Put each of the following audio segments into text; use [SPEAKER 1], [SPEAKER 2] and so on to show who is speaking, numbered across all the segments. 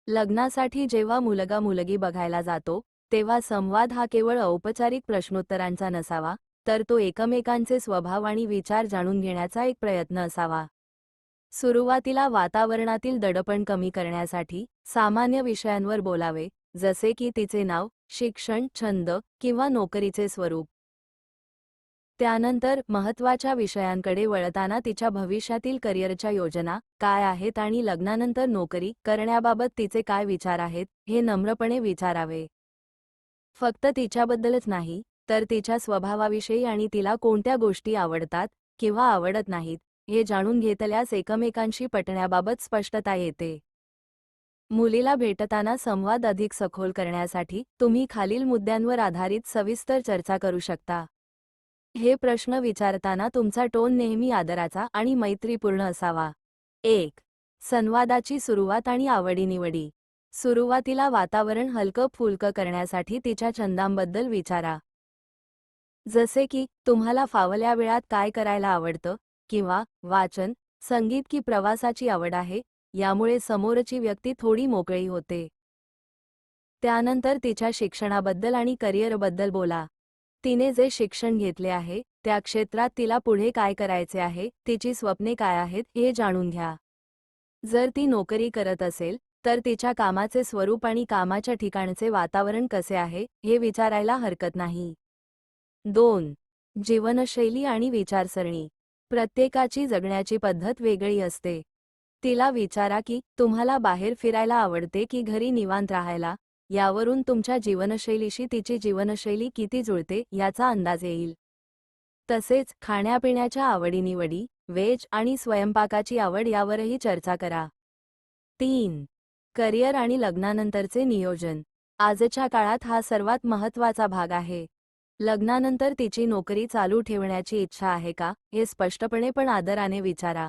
[SPEAKER 1] लग्नासाठी जेव्हा मुलगा मुलगी बघायला जातो, तेव्हा संवाद हा केवळ औपचारिक प्रश्नोत्तरांचा नसावा, तर तो एकमेकांचे स्वभाव आणि विचार जाणून घेण्याचा एक प्रयत्न असावा. सुरुवातीला वातावरणातील दडपण कमी करण्यासाठी सामान्य विषयांवर बोलावे, जसे की तिचे नाव, शिक्षण, छंद किंवा नोकरीचे स्वरूप. त्यानंतर महत्त्वाच्या विषयांकडे वळताना तिच्या भविष्यातील करिअरच्या योजना काय आहेत आणि लग्नानंतर नोकरी करण्याबाबत तिचे काय विचार आहेत हे नम्रपणे विचारावे. फक्त तिच्याबद्दलच नाही, तर तिच्या स्वभावाविषयी आणि तिला कोणत्या गोष्टी आवडतात किंवा आवडत नाहीत हे जाणून घेतल्यास एकमेकांशी पटण्याबाबत स्पष्टता येते. मुलीला भेटताना संवाद अधिक सखोल करण्यासाठी तुम्ही खालील मुद्द्यांवर आधारित सविस्तर चर्चा करू शकता. हे प्रश्न विचारताना तुमचा टोन नेहमी आदराचा आणि मैत्रीपूर्ण असावा. 1. संवादाची सुरुवात आणि आवडीनिवडी. सुरुवातीला वातावरण हलकं-फुलकं करण्यासाठी तिच्या छंदांबद्दल विचारा. जसे की तुम्हाला फावल्या वेळात काय करायला आवडतं किंवा वाचन, संगीत की प्रवासाची आवड आहे, यामुळे समोरची व्यक्ती थोडी मोकळी होते. त्यानंतर तिच्या शिक्षणाबद्दल आणि करिअरबद्दल बोला. तिने जे शिक्षण घेतले आहे, त्या क्षेत्रात तिला पुढे काय करायचे आहे, तिची स्वप्ने काय आहेत हे जाणून घ्या. जर ती नोकरी करत असेल, तर तिच्या कामाचे स्वरूप आणि कामाच्या ठिकाणचे वातावरण कसे आहे, हे विचारायला हरकत नाही. 2. जीवनशैली आणि विचारसरणी. प्रत्येकाची जगण्याची पद्धत वेगळी असते. तिला विचारा की तुम्हाला बाहेर फिरायला आवडते की घरी निवांत राहायला, यावरून तुमच्या जीवनशैलीशी तिची जीवनशैली किती जुळते याचा अंदाज येईल. तसेच खाण्यापिण्याच्या आवडीनिवडी, व्हेज आणि स्वयंपाकाची आवड यावरही चर्चा करा. 3. करिअर आणि लग्नानंतरचे नियोजन. आजच्या काळात हा सर्वात महत्त्वाचा भाग आहे. लग्नानंतर तिची नोकरी चालू ठेवण्याची इच्छा आहे का, हे स्पष्टपणे पण आदराने विचारा.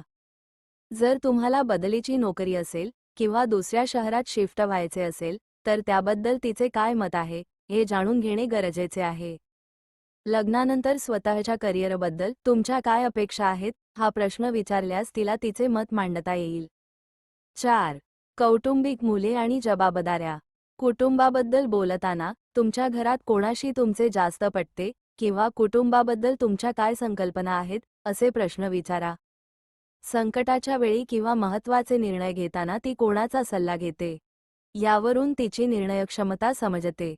[SPEAKER 1] जर तुम्हाला बदलीची नोकरी असेल किंवा दुसऱ्या शहरात शिफ्ट व्हायचे असेल, तर त्याबद्दल तिचे काय मत आहे, हे जाणून घेणे गरजेचे आहे. लग्नानंतर स्वतःच्या करिअरबद्दल तुमच्या काय अपेक्षा आहेत, हा प्रश्न विचारल्यास तिला तिचे मत मांडता येईल. 4. कौटुंबिक मुले आणि जबाबदाऱ्या. कुटुंबाबद्दल बोलताना तुमच्या घरात कोणाशी तुमचे जास्त पटते किंवा कुटुंबाबद्दल तुमच्या काय संकल्पना आहेत, असे प्रश्न विचारा. संकटाच्या वेळी किंवा महत्त्वाचे निर्णय घेताना ती कोणाचा सल्ला घेते, यावरून तिची निर्णयक्षमता समजते.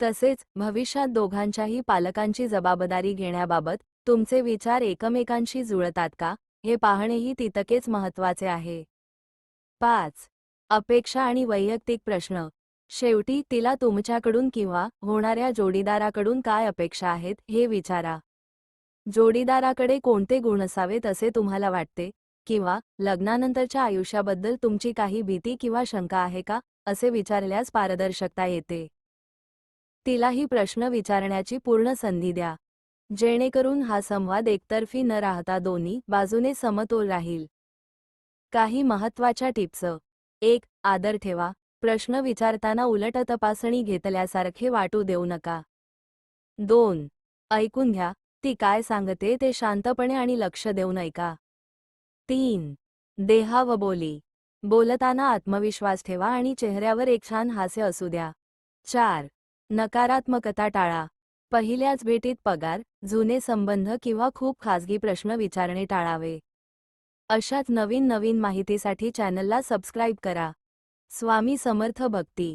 [SPEAKER 1] तसेच भविष्यात दोघांच्याही पालकांची जबाबदारी घेण्याबाबत तुमचे विचार एकमेकांशी जुळतात का, हे पाहणेही तितकेच महत्त्वाचे आहे. 5. अपेक्षा आणि वैयक्तिक प्रश्न. शेवटी तिला तुमच्याकडून किंवा होणाऱ्या जोडीदाराकडून काय अपेक्षा आहेत हे विचारा. जोडीदाराकडे कोणते गुण असावेत असे तुम्हाला वाटते, किंवा लग्नानंतरच्या आयुष्याबद्दल तुमची काही भीती किंवा शंका आहे का, असे विचारल्यास पारदर्शकता येते. तिलाही प्रश्न विचारण्याची पूर्ण संधी द्या, जेणेकरून हा संवाद एकतर्फी न राहता दोन्ही बाजूने समतोल राहील. काही महत्त्वाच्या टिप्स. 1. आदर ठेवा. प्रश्न विचारताना उलट तपासणी घेतल्यासारखे वाटू देऊ नका. 2. ऐकून घ्या. ती काय सांगते ते शांतपणे आणि लक्ष देऊन ऐका. 3. देहावबोली. बोलताना आत्मविश्वास ठेवा आणि चेहऱ्यावर एक छान हास्य असू द्या. 4. नकारात्मकता टाळा. पहिल्याच भेटीत पगार, जुने संबंध किंवा खूप खासगी प्रश्न विचारणे टाळावे. अशाच नवीन माहितीसाठी चॅनलला सबस्क्राईब करा. स्वामी समर्थ भक्ती.